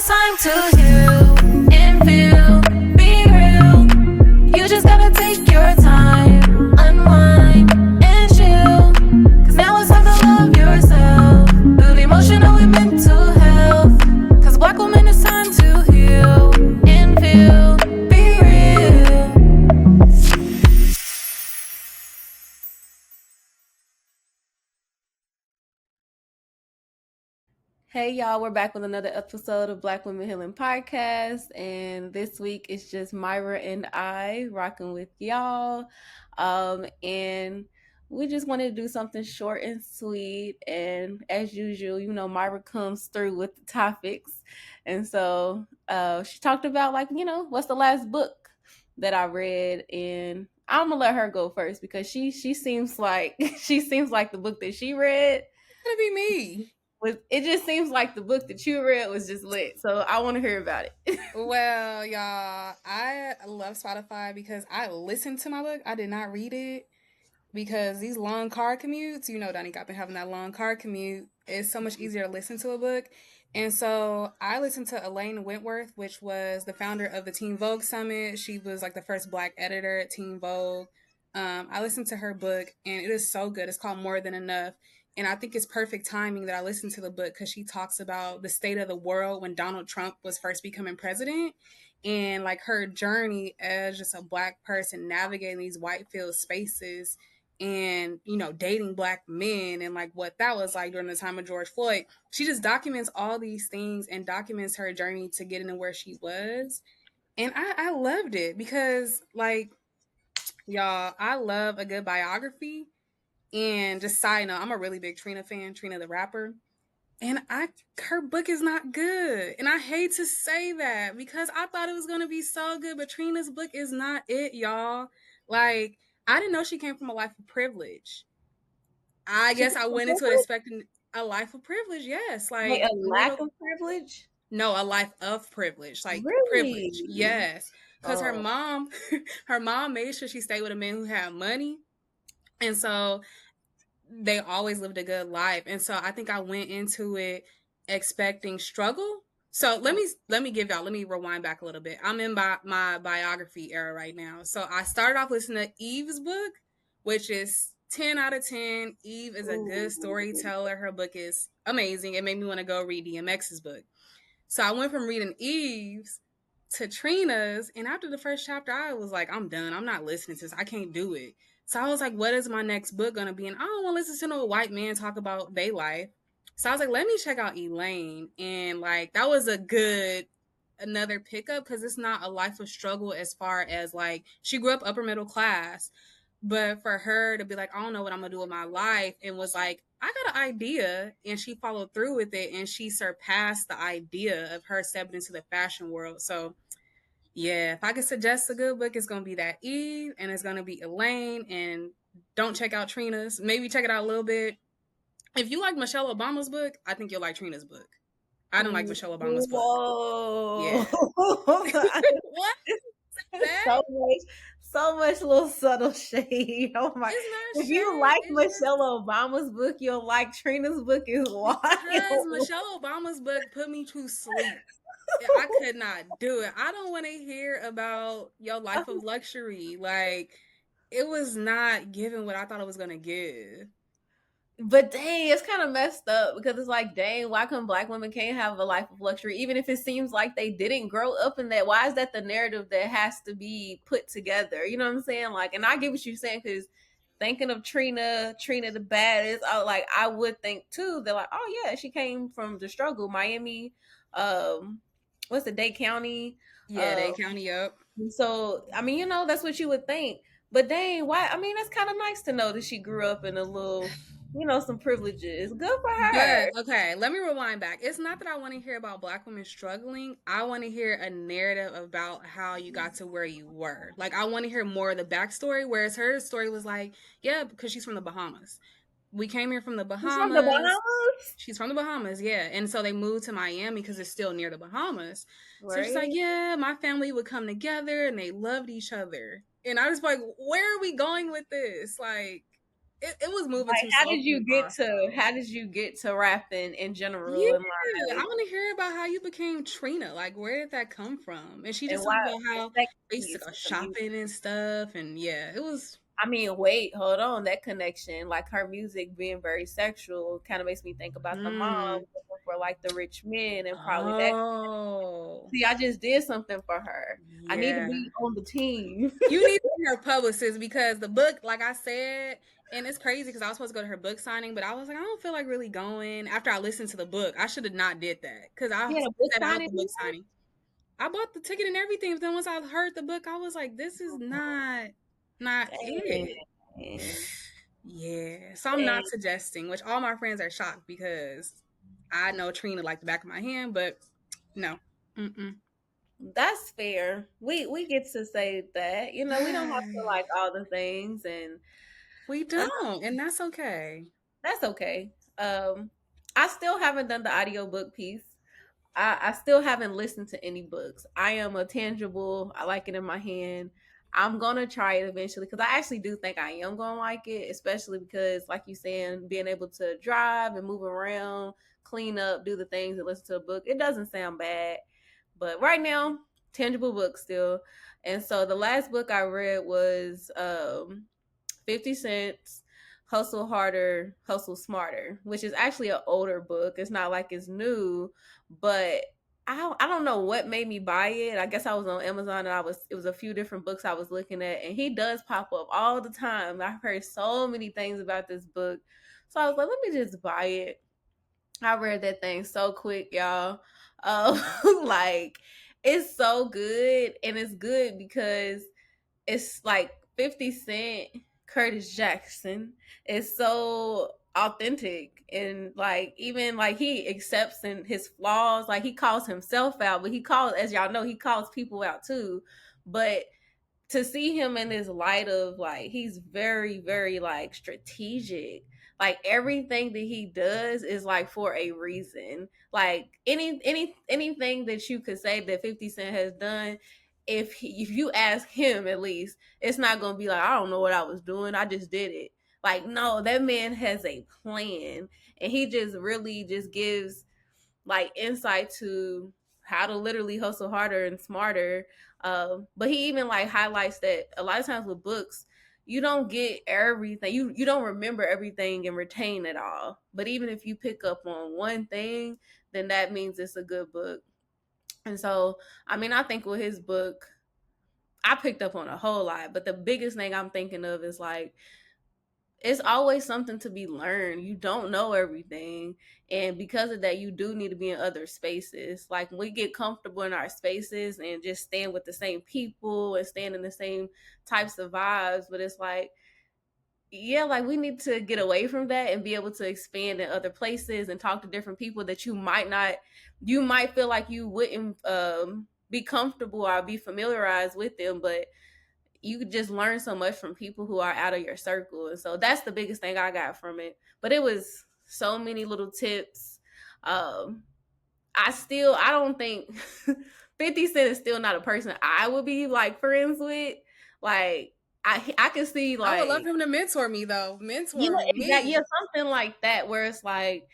it's time to heal and feel, be real. You just gotta take your time, unwind and chill. Cause now it's time to love yourself. Build emotional and mental health. Cause Black woman, it's time to heal and feel, be real. Hey y'all, we're back with another episode of Black Women Healing Podcast, and this week it's just Myra and I rocking with y'all. And we just wanted to do something short and sweet, and as usual, Myra comes through with the topics. And so she talked about what's the last book that I read, and I'm gonna let her go first because she seems like she seems like the book that she read It's gonna be me. it just seems like the book that you read was just lit. So I want to hear about it. Well, y'all, I love Spotify because I listened to my book. I did not read it because these long car commutes, Donika, I've been having that long car commute. It's so much easier to listen to a book. And so I listened to Elaine Wentworth, which was the founder of the Teen Vogue Summit. She was like the first Black editor at Teen Vogue. I listened to her book and it is so good. It's called More Than Enough. And I think it's perfect timing that I listened to the book because she talks about the state of the world when Donald Trump was first becoming president and like her journey as just a Black person navigating these white filled spaces and dating Black men and like what that was like during the time of George Floyd. She just documents all these things and documents her journey to getting to where she was. And I loved it because like y'all, I love a good biography. And just side note, I'm a really big Trina fan, Trina the rapper. And her book is not good. And I hate to say that because I thought it was gonna be so good, but Trina's book is not it, y'all. Like, I didn't know she came from a life of privilege. I She guess came I from went into it privilege? expecting a life of privilege, yes. Like Like a lack of privilege? no, a life of privilege. Like Really? privilege. Yes. Cause her Oh, mom her mom made sure she stayed with a man who had money. And so they always lived a good life. And so I think I went into it expecting struggle. So let me rewind back a little bit. I'm in my biography era right now. So I started off listening to Eve's book, which is 10 out of 10. Eve is a good ooh. storyteller. Her book is amazing. It made me want to go read DMX's book. So I went from reading Eve's to Trina's, and after the first chapter, I was like, I'm done. I'm not listening to this. I can't do it. So I was like, what is my next book gonna be? And I don't want to listen to no white man talk about their life. So I was like, let me check out Elaine. And like that was a good another pickup because it's not a life of struggle as far as like she grew up upper middle class. But for her to be like, I don't know what I'm gonna do with my life, and was like, I got an idea, and she followed through with it, and she surpassed the idea of her stepping into the fashion world. So yeah, if I could suggest a good book, it's gonna be that Eve, and it's gonna be Elaine, and don't check out Trina's. Maybe check it out a little bit. If you like Michelle Obama's book, I think you'll like Trina's book. I don't like Michelle Obama's book. Whoa. Yeah. What? That so much, so much little subtle shade. Oh my! is not If you shade. like It's just Michelle Obama's book, you'll like Trina's book is because wild. Michelle Obama's book put me to sleep. I could not do it. I don't want to hear about your life of luxury. Like, it was not giving what I thought it was going to give. But dang, it's kind of messed up because it's like, dang, why come Black women can't have a life of luxury, even if it seems like they didn't grow up in that? Why is that the narrative that has to be put together? You know what I'm saying? Like, and I get what you're saying because thinking of Trina the baddest, I would think too. They're like, oh yeah, she came from the struggle, Miami, what's the Dade County, Yeah, uh, they county up. so I mean, that's what you would think. But dang, why? I mean, that's kind of nice to know that she grew up in a little, some privileges. Good for her. But okay, let me rewind back. It's not that I want to hear about Black women struggling. I want to hear a narrative about how you got to where you were. Like, I want to hear more of the backstory. Whereas her story was like, yeah, because she's from the Bahamas. We came here from the She's from the Bahamas. Bahamas, She's from the Bahamas, yeah. And so they moved to Miami because it's still near the Bahamas. So she's like, right? yeah, my family would come together and they loved each other. And I was like, where are we going with this? Like, it was moving Like, too slow for me, also. how did you get to rapping in general, and Yeah, I want to hear about how you became Trina. Like, where did that come from? And she just why talked about the how sex they used to piece go with the music? shopping and stuff. And yeah, it was. I mean, wait, hold on, that connection, like her music being very sexual, kind of makes me think about the mom Mm. looking for like the rich men and probably that. Oh, See, I just did something for her. I need to yeah. be on the team. You need to be her publicist because the book, like I said, and it's crazy because I was supposed to go to her book signing, but I was like, I don't feel like really going. After I listened to the book, I should have not did that because I Yeah, a book set out signing. the book signing. I bought the ticket and everything, but then once I heard the book, I was like, this is not it. Dang. Yeah. So I'm not Dang. suggesting, which all my friends are shocked because I know Trina like the back of my hand, but no. Mm-mm. That's fair. We get to say that. You know, we don't have to like all the things, and We uh, don't, and that's okay. that's okay. I still haven't done the audiobook piece. I still haven't listened to any books. I am a tangible. I like it in my hand. I'm gonna try it eventually because I actually do think I am gonna like it, especially because, like you saying, being able to drive and move around, clean up, do the things, and listen to a book, it doesn't sound bad. But right now, tangible book still. And so the last book I read was 50 Cents Hustle Harder, Hustle Smarter, which is actually an older book. It's not like it's new, but I don't know what made me buy it. I guess I was on Amazon and it was a few different books I was looking at, and he does pop up all the time. I've heard so many things about this book. So I was like, let me just buy it. I read that thing so quick, y'all. Like it's so good, and it's good because it's like 50 Cent, Curtis Jackson is so authentic, and like even like he accepts in his flaws, like he calls himself out, but he calls, as y'all know, he calls people out too. But to see him in this light of like he's very very like strategic, like everything that he does is like for a reason. Like anything that you could say that 50 Cent has done, if you ask him, at least it's not gonna be like, I don't know what I was doing, I just did it. Like, no, that man has a plan, and he just really just gives like insight to how to literally hustle harder and smarter. But he even like highlights that a lot of times with books, you don't get everything. You don't remember everything and retain it all. But even if you pick up on one thing, then that means it's a good book. And so, I mean, I think with his book, I picked up on a whole lot. But the biggest thing I'm thinking of is like it's always something to be learned. You don't know everything. And because of that, you do need to be in other spaces. Like we get comfortable in our spaces and just stand with the same people and stand in the same types of vibes. But it's like, yeah, like we need to get away from that and be able to expand in other places and talk to different people that you might feel like you wouldn't be comfortable or be familiarized with them, but you could just learn so much from people who are out of your circle. And so that's the biggest thing I got from it. But it was so many little tips. Um, I don't think 50 Cent is still not a person I would be like friends with. Like I can see I would love like, him to mentor me though. yeah, Mentor exactly, yeah, me. something like that where it's like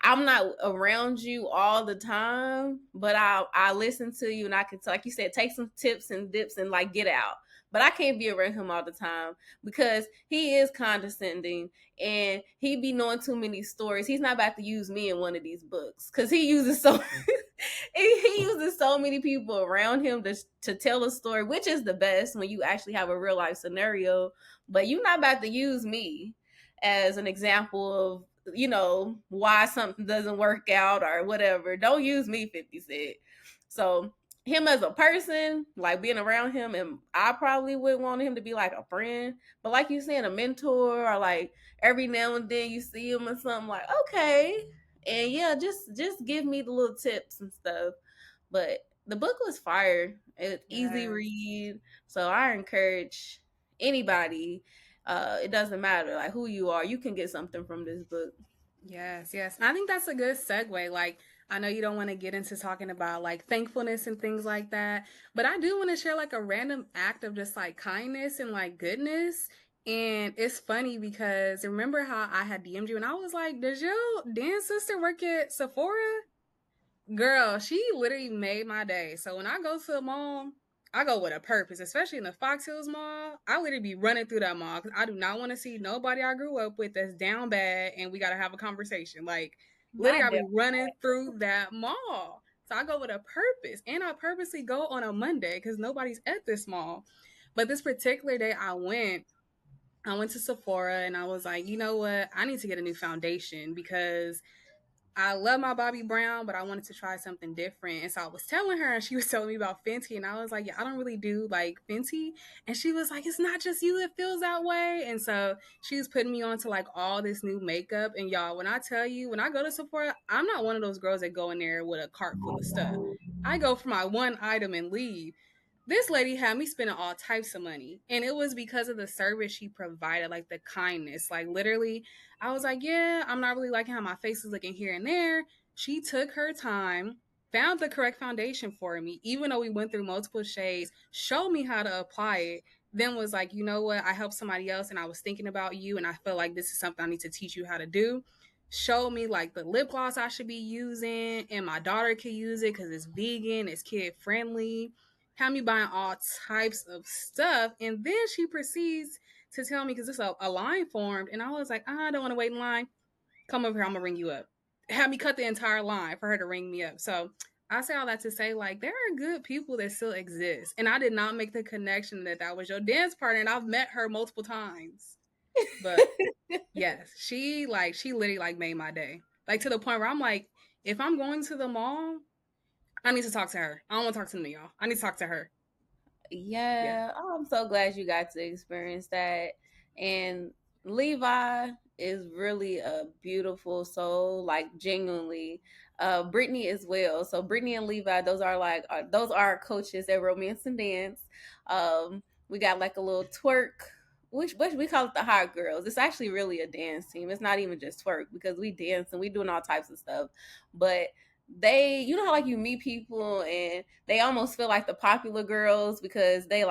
I'm not around you all the time, but I listen to you and I can, like you said, take some tips and dips and like get out. But I can't be around him all the time because he is condescending and he be knowing too many stories. He's not about to use me in one of these books because he uses so he uses so many people around him to tell a story, which is the best when you actually have a real life scenario. But you're not about to use me as an example of, why something doesn't work out or whatever. Don't use me, 50 Cent. So him as a person, like being around him, and I probably would want him to be like a friend. But like you saying, a mentor, or like every now and then you see him or something, like, okay. And yeah, just give me the little tips and stuff. But the book was fire. It's easy Yes. read. So I encourage anybody, it doesn't matter like who you are, you can get something from this book. Yes, yes. And I think that's a good segue. Like, I know you don't want to get into talking about like thankfulness and things like that, but I do want to share like a random act of just like kindness and like goodness. And it's funny because remember how I had DM'd you and I was like, does your dance sister work at Sephora? Girl, she literally made my day. So when I go to the mall, I go with a purpose, especially in the Fox Hills Mall. I literally be running through that mall because I do not want to see nobody I grew up with that's down bad and we got to have a conversation. Like, literally, Not I be that. running through that mall. So I go with a purpose and I purposely go on a Monday because nobody's at this mall. But this particular day I went to Sephora and I was like, you know what? I need to get a new foundation because I love my Bobbi Brown, but I wanted to try something different. And so I was telling her, and she was telling me about Fenty. And I was like, yeah, I don't really do like Fenty. And she was like, it's not just you that feels that way. And so she was putting me on to like all this new makeup. And y'all, when I tell you, when I go to Sephora, I'm not one of those girls that go in there with a cart full of stuff. I go for my one item and leave. This lady had me spending all types of money, and it was because of the service she provided, like the kindness. Like literally, I was like, yeah, I'm not really liking how my face is looking here and there. She took her time, found the correct foundation for me, even though we went through multiple shades, showed me how to apply it, then was like, you know what, I helped somebody else and I was thinking about you and I feel like this is something I need to teach you how to do. Showed me like the lip gloss I should be using, and my daughter can use it because it's vegan, it's kid friendly. Had me buying all types of stuff, and then she proceeds to tell me because it's a line formed, and I was like, I don't want to wait in line. Come over here, I'm gonna ring you up. Had me cut the entire line for her to ring me up. So I say all that to say, like, there are good people that still exist, and I did not make the connection that that was your dance partner, and I've met her multiple times. But yes, she literally like made my day, like to the point where I'm like, if I'm going to the mall, I need to talk to her. I don't want to talk to me, y'all. I need to talk to her. Yeah. Yeah, oh, I'm so glad you got to experience that. And Levi is really a beautiful soul, like genuinely. Brittany as well. So Brittany and Levi, those are our coaches at Romance and Dance. We got like a little twerk, which we call it the Hot Girls. It's actually really a dance team. It's not even just twerk because we dance and we doing all types of stuff. But they, you know how like you meet people and they almost feel like the popular girls because they've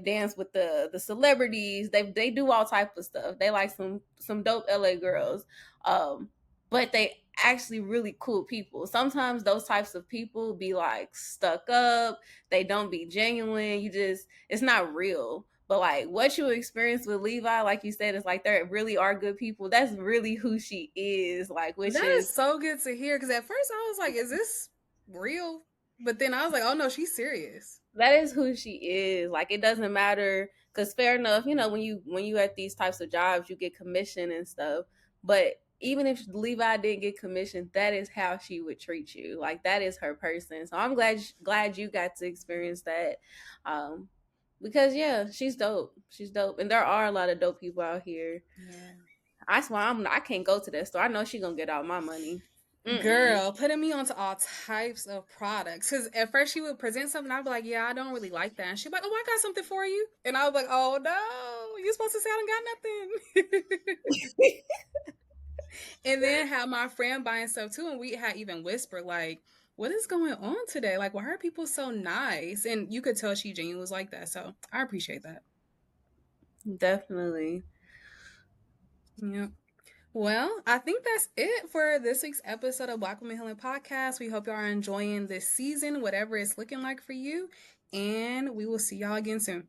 danced with the celebrities. They do all type of stuff. They like some dope LA girls. But they actually really cool people. Sometimes those types of people be like stuck up. They don't be genuine. It's not real. But like what you experience with Levi, like you said, is like there really are good people. That's really who she is. Like which That is is so good to hear because at first I was like, is this real? But then I was like, oh no, she's serious. that is who she is. Like it doesn't matter because fair enough, when you at these types of jobs, you get commission and stuff. But even if Levi didn't get commission, that is how she would treat you. Like that is her person. So I'm glad you got to experience that. Um, because yeah, she's dope. She's dope, and there are a lot of dope people out here. Yeah. That's why I can't go to that store. I know she gonna get all my money. Mm-mm. Girl, putting me onto all types of products. Because at first she would present something, I'd be like, yeah, I don't really like that. And she'd be like, oh, I got something for you. And I was like, oh no, you're supposed to say I don't got nothing. And then have my friend buying stuff too. And we had even whispered, like, what is going on today? Like, why are people so nice? And you could tell she genuinely was like that. So I appreciate that. Definitely. Yeah. Well, I think that's it for this week's episode of Black Women Healing Podcast. We hope y'all are enjoying this season, whatever it's looking like for you. And we will see y'all again soon.